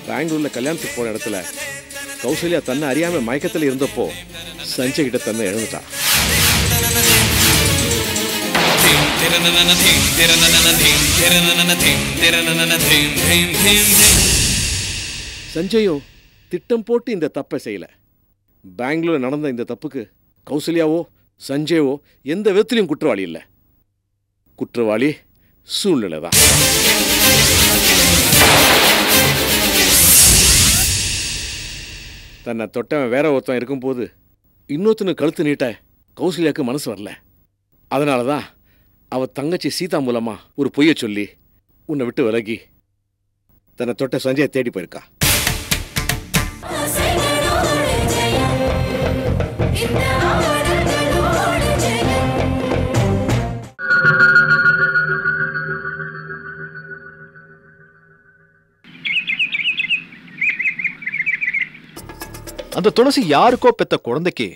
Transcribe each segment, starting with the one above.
பெங்களூர்ல கல்யாணத்துக்கு போன இடத்துல கௌசல்யா தன்னை அறியாம மயக்கத்தில் இருந்தப்போ சஞ்சய் கிட்ட தன்னை இழந்துட்டா. சஞ்சயும் திட்டம் போட்டு இந்த தப்பை செய்யல. பெங்களூர்ல நடந்த இந்த தப்புக்கு கௌசல்யாவோ சஞ்சயவோ எந்த விதத்திலையும் குற்றவாளி இல்லை. குற்றவாளி சூழ்நிலை தான். தன்னை தொட்டவன் வேற ஒருத்தன் இருக்கும்போது இன்னொருத்தனு கழுத்து நீட்ட கௌசல்யாவுக்கு மனசு வரல. அதனால தான் அவ தங்கச்சி சீதா மூலமா ஒரு பொய்யை சொல்லி உன்னை விட்டு விலகி தன்னை தொட்ட சஞ்சயை தேடி போயிருக்கா. அந்த துளசி யாருக்கோ பெத்த குழந்தைக்கு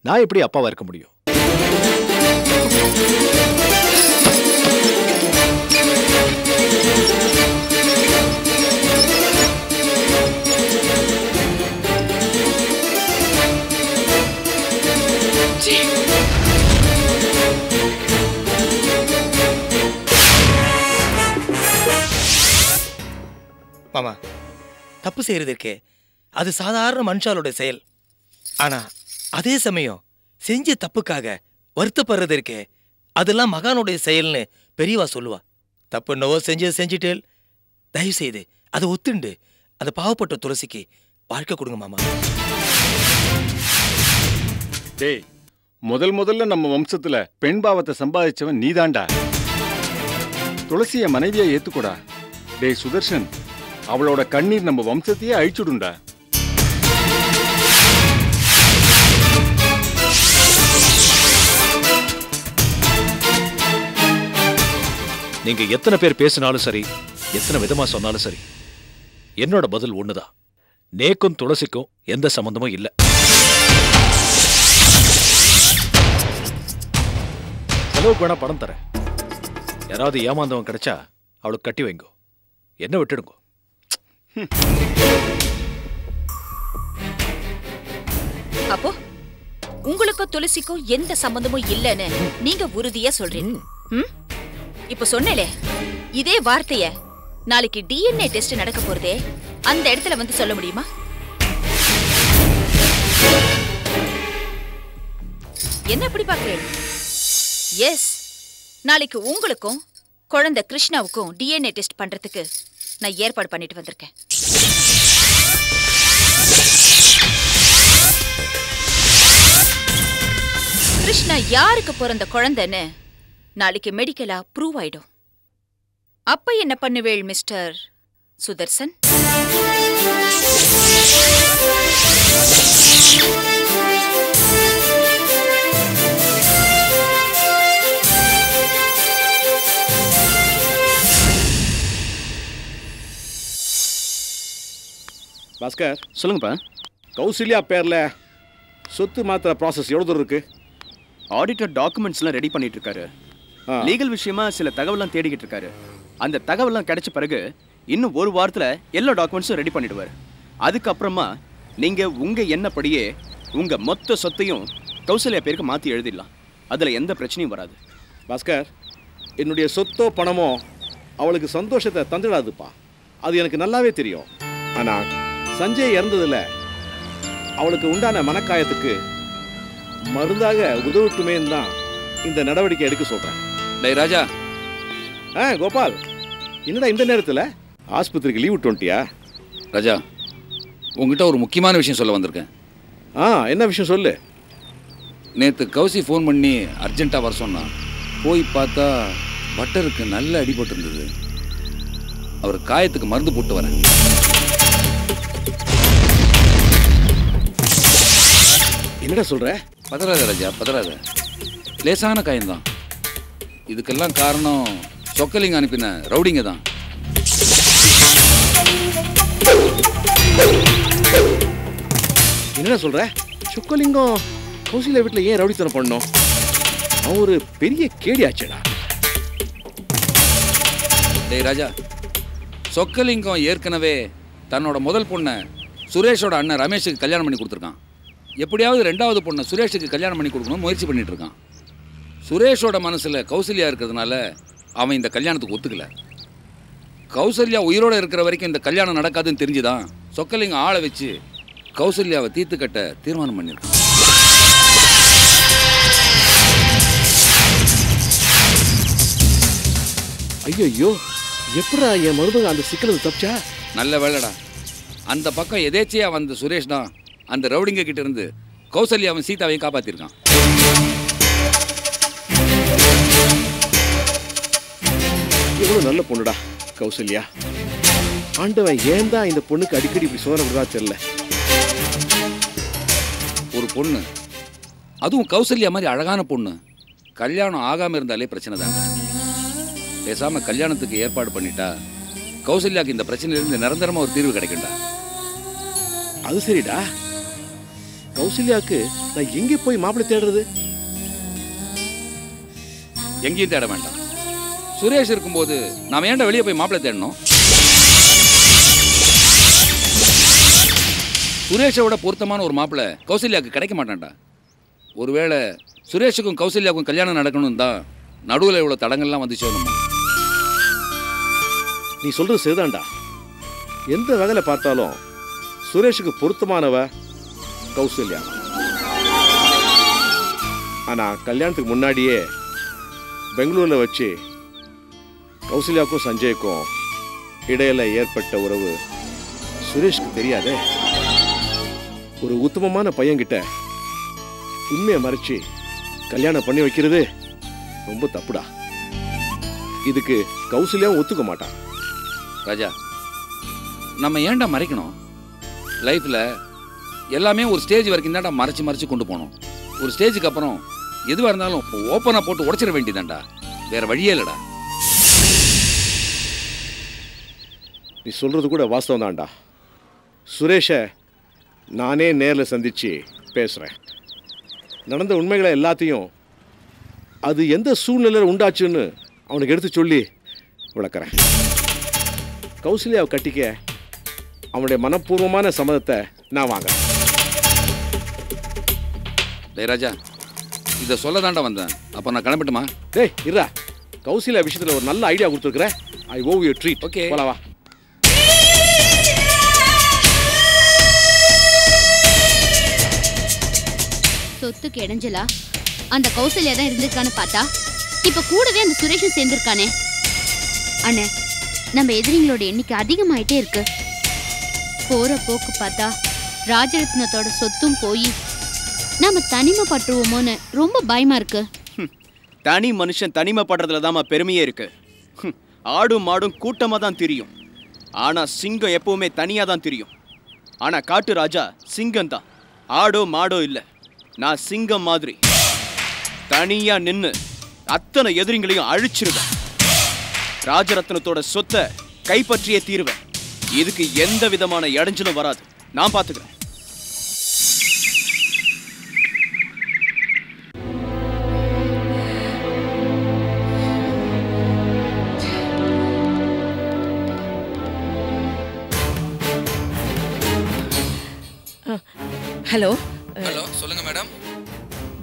நான் எப்படி அப்பாவா இருக்க முடியும்? மாமா, தப்பு செய்யறது இருக்கே அது சாதாரண மனுஷாலோட செயல். ஆனா அதே சமயம் செஞ்ச தப்புக்காக வருத்தப்படுறது இருக்கே அதெல்லாம் மகானுடைய செயல்னு பெரியவா சொல்லுவா. தப்பு என்னவோ செஞ்சுட்டேல், தயவு செய்து அதை ஒத்துண்டு அந்த பாவப்பட்ட துளசிக்கு வாழ்க்கை கொடுங்க மாமா. டேய், முதல்ல நம்ம வம்சத்துல பெண் பாவத்தை சம்பாதிச்சவன் நீதாண்டா. துளசிய மனைவியை ஏத்துக்கூடா. டேய் சுதர்ஷன், அவளோட கண்ணீர் நம்ம வம்சத்தையே அழிச்சுடுண்டா. நீங்க எத்தனை பேர் பேசினாலும் சரி, எத்தனை விதமா சொன்னாலும் சரி, என்னோட பதில் ஒண்ணுதான். நேக்கும் துளசிக்கும் எந்த சம்பந்தமும் இல்ல. செலவுக்கு வேணா பணம் தரேன். யாராவது ஏமாந்தவன் கிடைச்சா அவளுக்கு கட்டி வைங்கோ, என்ன விட்டுடுங்கோ. அப்போ உங்களுக்கும் துளசிக்கும் எந்த சம்பந்தமும் இல்லன்னு நீங்க உறுதியா சொல்றீங்க. இப்ப சொன்னேலே இதே வார்த்தைய நாளைக்கு DNA டெஸ்ட் நடக்க போறதே அந்த இடத்துல வந்து சொல்ல முடியுமா? என்ன அப்படி பாக்குறேன்? எஸ், நாளைக்கு உங்களுக்கும் குழந்தை கிருஷ்ணாவுக்கும் DNA டெஸ்ட் பண்றதுக்கு நான் ஏற்பாடு பண்ணிட்டு வந்திருக்கேன். கிருஷ்ணா யாருக்கு பிறந்த குழந்தைன்னு நாளைக்கு மெடிக்கலா ப்ரூவ் ஆயிடும். அப்ப என்ன பண்ணுவேள் மிஸ்டர் சுதர்சன்? பாஸ்கர், சொல்லுங்கப்பா. கௌசல்யா பேர்ல சொத்து மாத்திர ப்ராசஸ் எவ்வளவு தூரம் இருக்கு? ஆடிட்டர் டாக்குமெண்ட்ஸ்லாம் ரெடி பண்ணிட்டு இருக்காரு. லீகல் விஷயமா சில தகவலாம் தேடிக்கிட்டு இருக்காரு. அந்த தகவலாம் கிடைச்ச பிறகு இன்னும் ஒரு வாரத்துல எல்லா டாக்குமெண்ட்ஸும் ரெடி பண்ணிடுவார். அதுக்கப்புறமா நீங்க உங்க எண்ணப்படியே உங்க மொத்த சொத்தையும் கௌசல்யா பேருக்கு மாத்தி எழுதிடலாம். அதுல எந்த பிரச்சனையும் வராது. பாஸ்கர், என்னுடைய சொத்தோ பணமோ அவளுக்கு சந்தோஷத்தை தந்துடாதுப்பா, அது எனக்கு நல்லாவே தெரியும். ஆனா சஞ்சய் இறந்ததுல அவளுக்கு உண்டான மனக்காயத்துக்கு மருந்தாக உதவட்டுமே தான் இந்த நடவடிக்கை எடுக்க சொல்றேன். டேய் ராஜா. கோபால், என்னடா இந்த நேரத்தில் ஆஸ்பத்திரிக்கு லீவ் விட்டுட்டியா? ராஜா, உங்ககிட்ட ஒரு முக்கியமான விஷயம் சொல்ல வந்திருக்கேன். என்ன விஷயம் சொல்லு. நேற்று கௌசி ஃபோன் பண்ணி அர்ஜென்ட்டாக வர சொன்னான். போய் பார்த்தா பட்டருக்கு நல்ல அடிபட்டு இருந்தது. அவர் காயத்துக்கு மருந்து போட்டு வரேன். என்னடா சொல்ற? பதறாத ராஜா, பதறாத. லேசான காயம்தான். இதுக்கெல்லாம் காரணம் சொக்கலிங்க அனுப்பின ரவுடிங்க தான். என்னடா சொல்ற? சொக்கலிங்கம் கௌசல்யா வீட்டில் ஏன் ரவுடித்தனம் பண்ணணும்? அவன் ஒரு பெரிய கேடியாச்சடா. டேய் ராஜா, சொக்கலிங்கம் ஏற்கனவே தன்னோட முதல் பொண்ணை சுரேஷோட அண்ணன் ரமேஷுக்கு கல்யாணம் பண்ணி கொடுத்துருக்கான். எப்படியாவது 2வது பொண்ணை சுரேஷுக்கு கல்யாணம் பண்ணி கொடுக்கணும்னு முயற்சி பண்ணிட்டு இருக்கான். சுரேஷோட மனசில் கௌசல்யா இருக்கிறதுனால அவன் இந்த கல்யாணத்துக்கு ஒத்துக்கல. கௌசல்யா உயிரோடு இருக்கிற வரைக்கும் இந்த கல்யாணம் நடக்காதுன்னு தெரிஞ்சுதான் சொக்கலிங்க ஆளை வச்சு கௌசல்யாவை தீர்த்து கட்ட தீர்மானம் பண்ணியிருக்கான். ஐயோ, எப்படா என் மருமக அந்த சிக்கலுக்கு தப்பிச்சா? நல்ல வேலைடா. அந்த பக்கம் எதேச்சியா வந்த சுரேஷ் தான் அந்த ரவுடிங்க கிட்ட இருந்து கௌசல்யாவும் சீதாவையும் காப்பாத்திருக்கான். எவ்வளவு நல்ல பொண்ணுடா கௌசல்யா. ஆண்டவன் ஏன் தான் இந்த பொண்ணுக்கு அடிக்கடி இப்படி சோதனை விடுறா தெரியல. ஒரு பொண்ணு, அதுவும் கௌசல்யா மாதிரி அழகான பொண்ணு, கல்யாணம் ஆகாம இருந்தாலே பிரச்சனை தாங்க. பேசாம கல்யாணத்துக்கு ஏற்பாடு பண்ணிட்டா கௌசல்யாக்கு இந்த பிரச்சனையிலிருந்து நிரந்தரமா ஒரு தீர்வு கிடைக்கும்டா. அது சரிடா. கௌசல்யாக்கு நான் எங்கே போய் மாப்பிள்ளை தேடுறது? எங்கேயும் தேட வேண்டாம். சுரேஷ் இருக்கும்போது நாம ஏன்டா வெளியே போய் மாப்பிள்ளை தேடணும்? சுரேஷை விட பொருத்தமான ஒரு மாப்பிள்ளை கௌசல்யாவுக்கு கிடைக்க மாட்டான்டா. ஒருவேளை சுரேஷுக்கும் கௌசல்யாவுக்கும் கல்யாணம் நடக்கணும் தான் நடுவில் இவ்வளோ தடங்கள்லாம் வந்துச்சோ நம்ம. நீ சொல்றது சரிதான்டா. எந்த வகையில் பார்த்தாலும் சுரேஷுக்கு பொருத்தமானவ கௌசல்யா. ஆனா கல்யாணத்துக்கு முன்னாடியே பெங்களூர்ல வச்சு கௌசல்யாவுக்கும் சஞ்சய்க்கும் இடையில ஏற்பட்ட உறவு சுரேஷ்க்கு தெரியாதே. ஒரு உத்தமமான பையன்கிட்ட உண்மையை மறைச்சு கல்யாணம் பண்ணி வைக்கிறது ரொம்ப தப்புடா. இதுக்கு கௌசல்யாவும் ஒத்துக்க மாட்டான். ராஜா, நம்ம ஏன்டா மறைக்கணும்? லைஃப்ல எல்லாமே ஒரு ஸ்டேஜ் வரைக்கும் தான்டா மறைச்சு மறைச்சு கொண்டு போகணும். ஒரு ஸ்டேஜுக்கு அப்புறம் எதுவாக இருந்தாலும் ஓப்பனாக போட்டு உடைச்சிட வேண்டியதான்டா. வேற வழியே இல்லைடா. நீ சொல்றது கூட வாஸ்தவம் தான்டா. சுரேஷை நானே நேரில் சந்திச்சு பேசுகிறேன். நடந்த உண்மைகளை எல்லாத்தையும் அது எந்த சூழ்நிலையில் உண்டாச்சுன்னு அவனுக்கு எடுத்து சொல்லி விளக்குறேன். கௌசல்யாவை கட்டிக்க அவனுடைய மனப்பூர்வமான சம்மதத்தை நான் வாங்குறேன். டேய் ராஜா, இதை சொல்ல தாண்டா வந்தேன். அப்போ நான் கிளம்பட்டுமா? டேய் இருடா, கௌசல்யா விஷயத்தில் ஒரு நல்ல ஐடியா கொடுத்துருக்குறேன். ஐ ஓவ் யூ ட்ரீட். ஓகே, போலவா. சொத்துக்கு இடைஞ்சலா அந்த கௌசல்யா தான் இருந்திருக்கான்னு பார்த்தா இப்ப கூடவே அந்த சுரேஷும் சேர்ந்திருக்கானே. அண்ணே, நம்ம எதிரிங்களோட எண்ணிக்கை அதிகமாயிட்டே இருக்கு. போற போக்கு பார்த்தா ராஜரத்னத்தோட சொத்தும் போய் நாம தனிமைப்பட்டுருவோமோன்னு ரொம்ப பயமா இருக்கு. தனி மனுஷன் தனிமைப்படுறதுல தான் பெருமையே இருக்கு. ஆடும் மாடும் கூட்டமாக தான் தெரியும். ஆனா சிங்கம் எப்பவுமே தனியாக தான் தெரியும். ஆனா காட்டு ராஜா சிங்கம் தான், ஆடோ மாடோ இல்லை. நான் சிங்கம் மாதிரி தனியா நின்று அத்தனை எதிரிங்களையும் அழிச்சிருவேன். ராஜரத்னத்தோட சொத்தை கைப்பற்றியே தீருவேன். இதுக்கு எந்த விதமான இடைஞ்சலும் வராது. நான் பார்த்துக்கிறேன். ஹலோ. ஹலோ, சொல்லுங்க மேடம்.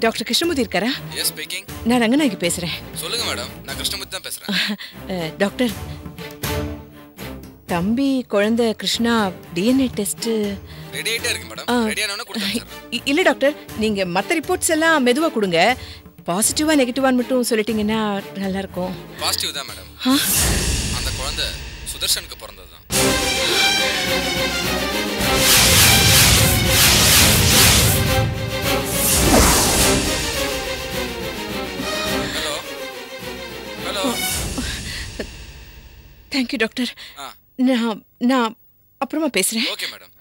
டாக்டர் கிருஷ்ணமூர்த்தி இருக்காரா? Yes, speaking. நான் ரங்கநாயகி பேசுறேன். சொல்லுங்க மேடம், நான் கிருஷ்ணமூர்த்தி தான் பேசுறேன். டாக்டர், தம்பி குழந்தை கிருஷ்ணா டிஎன்ஏ டெஸ்ட் ரெடி ஆயிட்டே இருக்கு மேடம். ரெடி ஆனவன கொடுத்துறேன். இல்ல டாக்டர், நீங்க மத்த ரிப்போர்ட்ஸ் எல்லாம் மெதுவா கொடுங்க. பாசிட்டிவா நெகட்டிவான்னு மட்டும் சொல்லிட்டீங்கன்னா நல்லா இருக்கும். பாசிட்டிவ் தான் மேடம். அந்த குழந்தை சுதர்ஷனுக்கு பிறந்தது தான். Hello hello. Thank you doctor. நான் அப்புறமா பேசுறேன். Okay madam.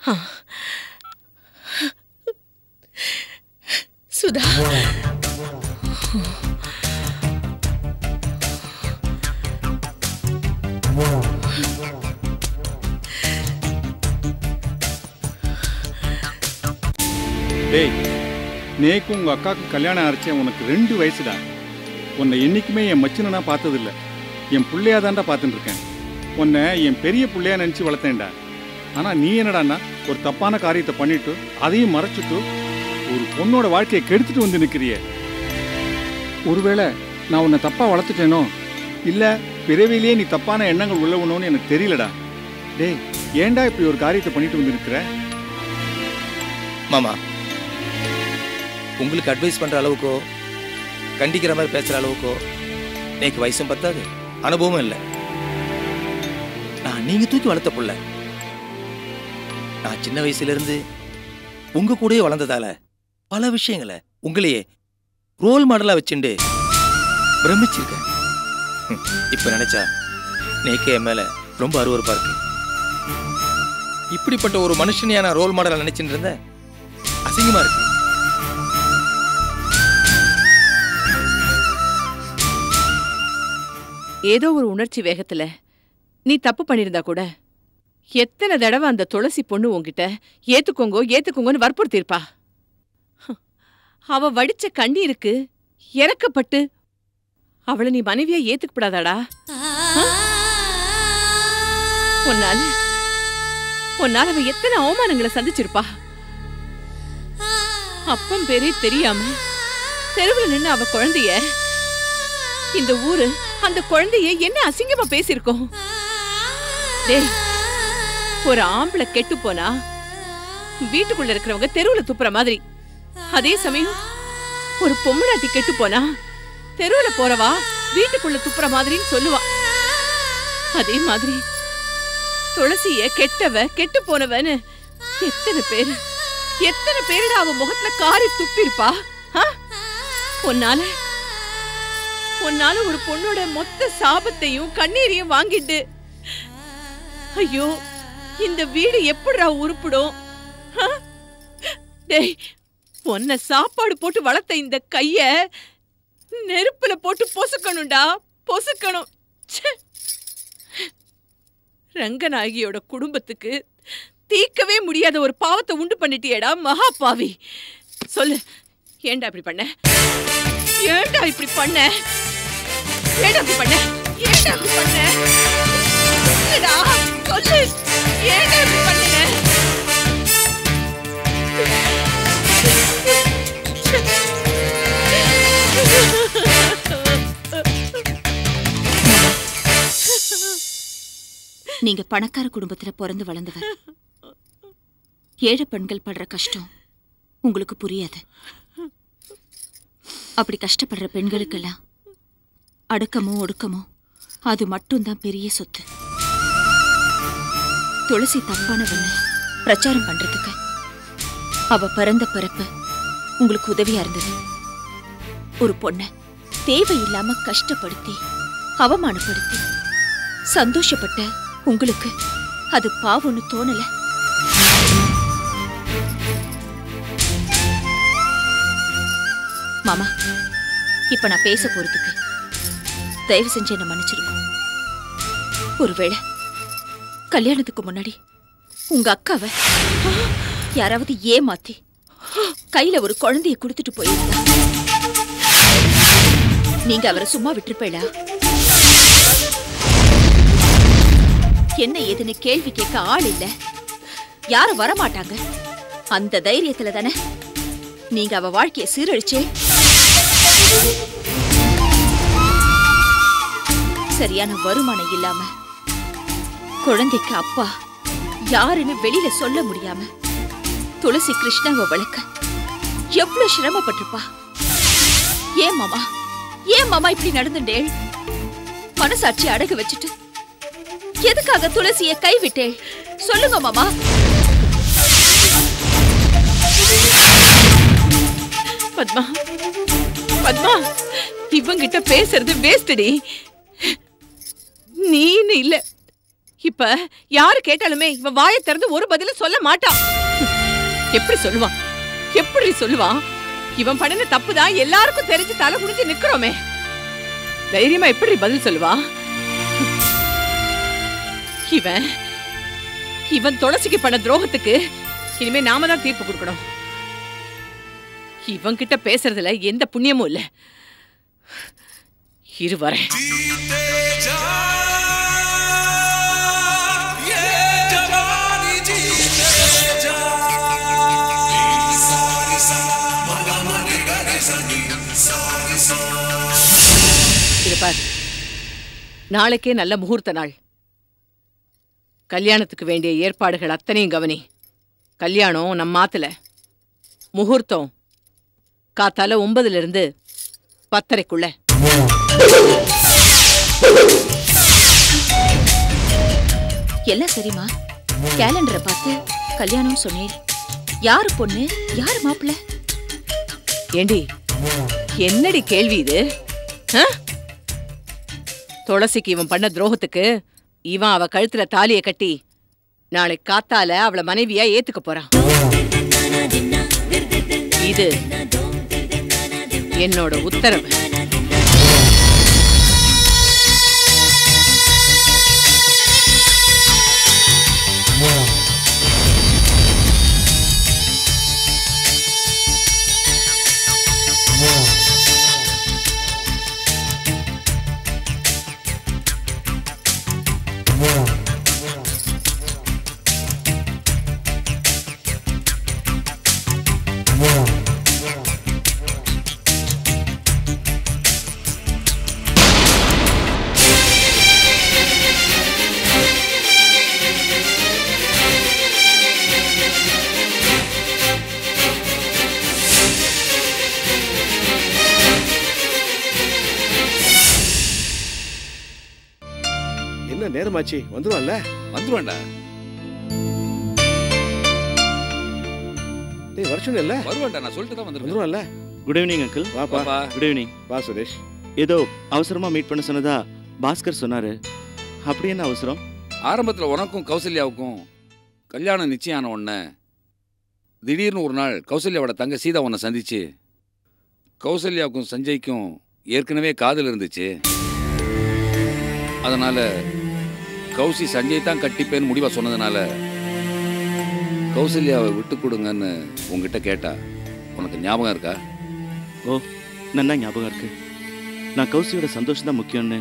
சுதா, டேய், நேக்கும் உங்க அக்காவுக்கு கல்யாணம் ஆச்சு. உனக்கு 2 வயசுடா. உன்னை என்னைக்குமே என் மச்சினா பார்த்ததில்ல. என் பிள்ளையா தாண்டா பார்த்துட்டு இருக்கேன். உன்னை என் பெரிய பிள்ளையா நினச்சி வளர்த்தேன்டா. ஆனா நீ என்னடான்னா ஒரு தப்பான காரியத்தை பண்ணிட்டு அதையும் மறைச்சிட்டு ஒரு பொண்ணோட வாழ்க்கையை கெடுத்துட்டு வந்து நிக்கிறிய. ஒருவேளை நான் உன்னை தப்பா வளர்த்துட்டேனோ இல்ல பிறவிலேயே நீ தப்பான எண்ணங்கள் உள்ளவனோன்னு எனக்கு தெரியலடா. டேய், ஏன்டா இப்படி ஒரு காரியத்தை பண்ணிட்டு வந்து நிக்கிற? மாமா, உங்களுக்கு அட்வைஸ் பண்ற அளவுக்கோ கண்டிக்கிற மாதிரி பேசுற அளவுக்கோ எனக்கு வயசும் பத்தாது, அனுபவமும் இல்லை. நான் நீங்க தூக்கி வளர்த்த புள்ள. நான் சின்ன வயசுல இருந்து உங்க கூடயே வளர்ந்ததால பல விஷயங்களை உங்களையே ரோல் மாடலா வச்சுண்டு பிரமிச்சிருக்கேன். இப்ப நினைச்சா நேக்கே என் மேல ரொம்ப அருவருப்பா இருக்கு. இப்படிப்பட்ட ஒரு மனுஷனையான ரோல் மாடலா நினைச்சுட்டு இருந்த அசிங்கமா இருக்கு. ஏதோ ஒரு உணர்ச்சி வேகத்துல நீ தப்பு பண்ணிருந்தா கூட எத்தனை தடவை அந்த துளசி பொண்ணு உன்கிட்ட ஏத்துக்கோங்கன்னு வற்புறுத்திருப்பா. அவ வடிச்ச கண்ணீருக்கு இறக்கப்பட்டு அவளை நீ மனைவியா ஏத்துக்கப்படாதாடா? உன்னால அவ எத்தனை அவமானங்களை சந்திச்சிருப்பா. அப்பன் பேரே தெரியாம தெருவில் நின்று அவ குழந்தைய, இந்த ஊரு அந்த குழந்தைய என்ன அசிங்கமா பேசிருக்கோம். டேய், ஒரு ஆம்பளை கெட்டு போனா வீட்டுக்குள்ள இருக்கிறவங்க தெருவுல துப்புற மாதிரி, அதே சமயம் ஒரு பொம்மனாட்டி கெட்டு போனா தெருவுல போறவா வீட்டுக்குள்ள துப்புற மாதிரின்னு சொல்லுவா. அதே மாதிரி துளசிய கெட்டு போனவன்னு எத்தனை பேருடா அவ முகத்துல காரி துப்பிருப்பா. உன்னால ஒரு பொண்ணோட மொத்த சாபத்தையும் கண்ணீரையும் வாங்கிட்டு, ஐயோ இந்த வீடு எப்படிடா உருப்பிடும்? டேய், உன்னை சாப்பாடு போட்டு வளர்த்த இந்த கைய நெருப்புல போட்டு பொசுக்கணும்டா, பொசுக்கணும். ரங்கநாயகியோட குடும்பத்துக்கு தீர்க்கவே முடியாத ஒரு பாவத்தை உண்டு பண்ணிட்டியேடா மகா பாவி. சொல்லு, ஏண்டா இப்படி பண்ண? ஏண்டா இப்படி பண்ண? சொல்லுடா, சொல்லு, ஏண்டா இப்படி பண்ண? நீங்க பணக்கார குடும்பத்துல பிறந்து வளர்ந்தவர். ஏழை பெண்கள் படுற கஷ்டம் உங்களுக்கு புரியாது. அப்படி கஷ்டப்படுற பெண்களுக்கெல்லாம் அடக்கமோ ஒடுக்கமோ அது மட்டும்தான் பெரிய சொத்து. துளசி தப்பானவன்னு பிரச்சாரம் பண்றதுக்கு அவ பிறந்த பிறப்பு உங்களுக்கு உதவியா இருந்தது. ஒரு பொண்ண தேவையில்லாம கஷ்டப்படுத்தி அவமானப்படுத்தி சந்தோஷப்பட்ட உங்களுக்கு அது பாவம்னு தோணல? மாமா, இப்ப நான் பேச போறதுக்கு தயவு செஞ்சு என்ன மன்னிச்சிருக்கும். ஒருவேளை கல்யாணத்துக்கு முன்னாடி உங்க அக்காவை யாராவது ஏமாத்தி கையில ஒரு குழந்தைய கொடுத்துட்டு போயிருந்தா நீங்க அவரை சும்மா விட்டுருப்பேடா? என்ன ஏதுன்னு கேள்வி கேட்க ஆள் இல்ல, யாரும் வரமாட்டாங்க. அந்த தைரியத்துல தானே நீங்க அவ வாழ்க்கைய சீரழிச்சே. சரியான வருமானம் இல்லாம குழந்தைக்கு அப்பா யாருன்னு வெளியில சொல்ல முடியாம துளசி கிருஷ்ணாவை வளர்க்க எவ்வளவு சிரமப்பட்டிருப்பா. ஏன் மாமா இப்படி நடந்துட்டேள்? மனசாட்சி அடகு வச்சுட்டு எதுக்காக துளசியை கைவிட்டேள்? சொல்லுங்க மாமா. பத்மா, இவங்கிட்ட பேசுறது வேஸ்டடி. நீன்னு இல்ல, இப்ப யாரு கேட்டாலுமே இவன் வாயை திறந்து ஒரு பதில சொல்ல மாட்டான். எப்படி சொல்லுவான்? இவன் பண்ணின தப்புதான் எல்லாருக்கும் தெரிஞ்சு தலை குடிஞ்சு நிக்கிறோமே. தைரியமா எப்படி பதில் சொல்லுவான்? இவன் துளசிக்கு பண்ண துரோகத்துக்கு இனிமே நாம தான் தீர்ப்பு கொடுக்கணும். இவன் கிட்ட பேசுறதுல எந்த புண்ணியமும் இல்ல. இருவரேன். பார், நாளைக்கே நல்ல முகூர்த்த நாள். கல்யாணத்துக்கு வேண்டிய ஏற்பாடுகள் அத்தனையும் கவனி. கல்யாணம் நம்ம ஆத்துல. முகூர்த்தம் காத்தால 9 10:30. எல்லாம் சரிம்மா. கேலண்டரை பார்த்து கல்யாணம் சொன்னேன். யாரு பொண்ணு, யாரு மாப்பிள்ள? ஏண்டி, என்னடி கேள்வி இது? துளசிக்கு இவன் பண்ண துரோகத்துக்கு இவன் அவ கழுத்துல தாலியை கட்டி நாளை காத்தால அவளை மனைவியா ஏத்துக்க போறான். இது என்னோட உத்தரவு. என்ன நேரமாச்சு? வந்துருவான்ல? வந்துருவான்டா. டேய் வருஷம் இல்ல? வருவான்டா, நான் சொல்லிட்டு தான் வந்துருவான்ல? Good evening uncle. வாப்பா. Good evening. வா சுரேஷ். ஏதோ அவசரமா மீட் பண்ண சொன்னதா பாஸ்கர் சொன்னாரு. அப்படி என்ன அவசரம்? ஆரம்பத்துல உனக்கும் கௌசல்யாவுக்கும் கல்யாணம் நிச்சயம் ஆன உடனே திடீர்னு ஒரு நாள் கௌசல்யாவோட தங்க சீதா உன்னை சந்திச்சு, கௌசல்யாவுக்கும் சஞ்சய்க்கும் ஏற்கனவே காதல் இருந்துச்சு, அதனால கௌசி சஞ்சய் தான் கட்டிப்பேன்னு முடிவா சொன்னதுனால கௌசல்யாவை விட்டு கொடுங்கன்னு உங்ககிட்ட கேட்டா உனக்கு ஞாபகம் இருக்கா? ஓ, நல்லா ஞாபகம் இருக்கு. நான் கௌசியோட சந்தோஷம் தான் முக்கியம்னு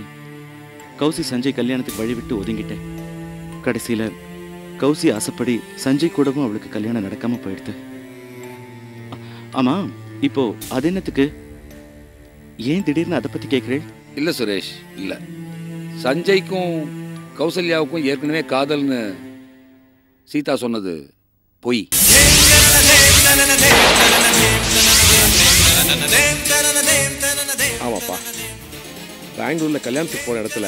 கௌசி சஞ்சய் கல்யாணத்துக்கு வழி விட்டு ஒதுங்கிட்டேன். கடைசியில் கௌசி ஆசைப்படி சஞ்சய் கூடவும் அவளுக்கு கல்யாணம் நடக்காம போயிடுது. ஆமா, இப்போ அது என்னத்துக்கு? ஏன் திடீர்னு அதை பத்தி கேட்குறேன்? இல்லை சுரேஷ், இல்லை. சஞ்சய்க்கும் கௌசல்யாவுக்கும் ஏற்கனவே காதல்னு சீதா சொன்னது பொய். ஆமாப்பா, பெங்களூர்ல கல்யாணத்துக்கு போன இடத்துல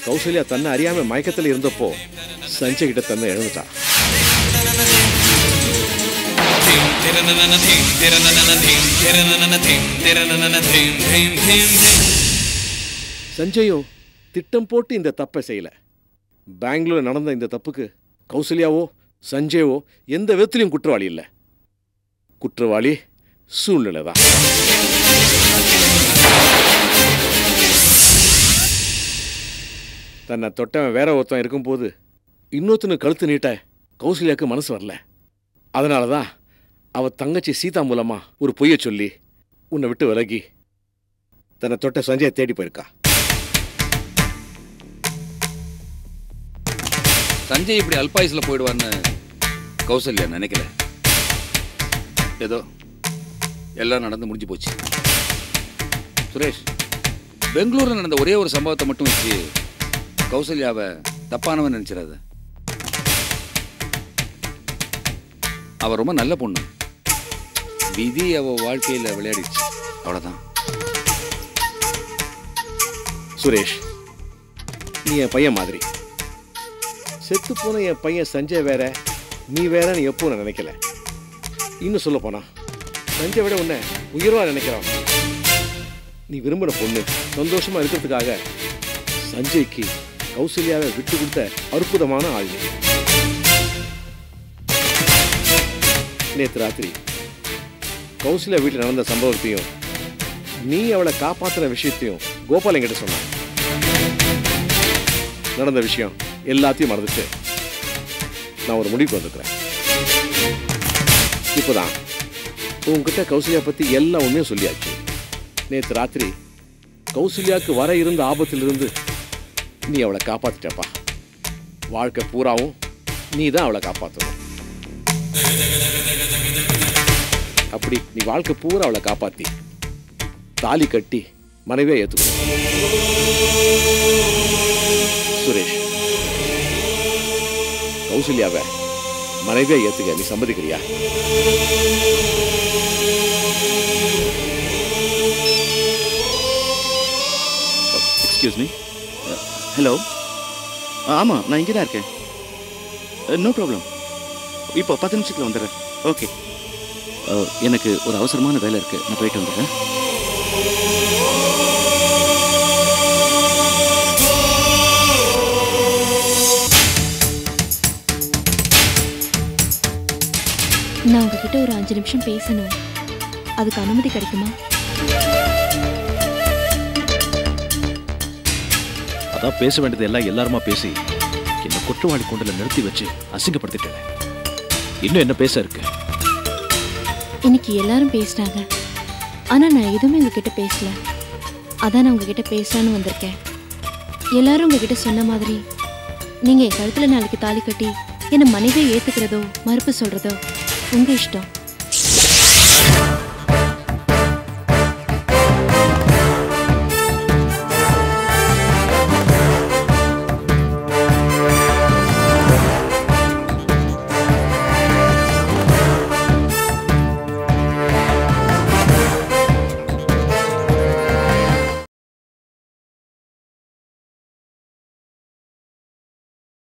கௌசல்யா தன்னை அறியாம மயக்கத்தில் இருந்தப்போ சஞ்சய் கிட்ட தன்னை இழந்துட்டா. சஞ்சயும் திட்டம் போட்டு இந்த தப்பை செய்யல. பெங்களூர் நடந்த இந்த தப்புக்கு கௌசல்யாவோ சஞ்சயவோ எந்த விதத்திலையும் குற்றவாளி இல்லை. குற்றவாளி சூழ்நிலை தான். தன்னை தொட்டவன் வேற ஒருத்தன் இருக்கும்போது இன்னொருத்தனு கழுத்து நீட்ட கௌசல்யாவுக்கு மனசு வரல. அதனால தான் அவ தங்கச்சி சீதா மூலமா ஒரு பொய்யை சொல்லி உன்னை விட்டு விலகி தன்னை தொட்ட சஞ்சயை தேடி போயிருக்கா. சஞ்சய் இப்படி அல்பாயுஸ்ல போயிடுவான்னு கௌசல்யா நினைக்கல. ஏதோ எல்லாம் நடந்து முடிஞ்சு போச்சு. சுரேஷ், பெங்களூர்ல நடந்த ஒரே ஒரு சம்பவத்தை மட்டும் வச்சு கௌசல்யாவை தப்பானவன் நினைச்சிடாத. அவ ரொம்ப நல்ல பொண்ணு. விதி அவ வாழ்க்கையில விளையாடிச்சு, அவ்வளவுதான். சுரேஷ், நீ என் பையன் மாதிரி. செத்து போன என் பையன் சஞ்சய் வேற, நீ வேறன்னு எப்போ நான் நினைக்கல. இன்னும் சொல்ல போனா சஞ்சய் விட உன்னை உயர்வா நினைக்கிறான். நீ விரும்பின பொண்ணு சந்தோஷமா இருக்கிறதுக்காக சஞ்சய்க்கு கௌசல்யாவை விட்டு கொடுத்த அற்புதமான ஆள். நேற்று ராத்திரி கௌசல்யா வீட்டில் நடந்த சம்பவத்தையும் நீ அவளை காப்பாற்றின விஷயத்தையும் கோபால் என்கிட்ட சொன்னான். நடந்த விஷயம் எல்லாத்தையும் மறந்துட்டு நான் ஒரு முடிவுக்கு வந்துக்கிறேன். இப்போதான் உங்ககிட்ட கௌசல்யா பற்றி எல்லா உண்மையும் சொல்லியாச்சு. நேற்று ராத்திரி கௌசல்யாவுக்கு வர இருந்த ஆபத்திலிருந்து நீ அவளை காப்பாற்றிட்டப்பா. வாழ்க்கை பூராவும் நீ தான் அவளை காப்பாற்றணும். அப்படி நீ வாழ்க்கை பூரா அவளை காப்பாற்றி தாலி கட்டி மனைவியா ஏத்துக்கோ. சுரேஷ், கௌசல்யாவை மனைவியா ஏத்துக்க நீ சம்மதிக்கிறியா? Excuse me. ஹலோ. ஆமாம், நான் இங்கே தான் இருக்கேன். No problem. இப்போ 10 நிமிஷத்தில் வந்துடுறேன். ஓகே. எனக்கு ஒரு அவசரமான வேலை இருக்குது, நான் போயிட்டு வந்துடுறேன். நான் உங்ககிட்ட ஒரு 5 நிமிஷம் பேசணும். அதுக்கு அனுமதி கிடைக்குமா? அதான் பேச வேண்டியது எல்லாம் எல்லாருமா பேசி என்ன குற்றவாளி கூண்டில் நிறுத்தி வச்சு அசிங்கப்படுத்திட்டேன். இன்னும் என்ன பேச இருக்கு? இன்னைக்கு எல்லாரும் பேசினாங்க, ஆனா நான் எதுவுமே உங்ககிட்ட பேசல. அதான் நான் உங்ககிட்ட பேசலான்னு வந்திருக்கேன். எல்லாரும் உங்ககிட்ட சொன்ன மாதிரி நீங்க என் கழுத்துல நாளைக்கு தாலி கட்டி என்ன மனைவியை ஏத்துக்கிறதோ மறுப்பு சொல்றதோ உங்க இஷ்டம்.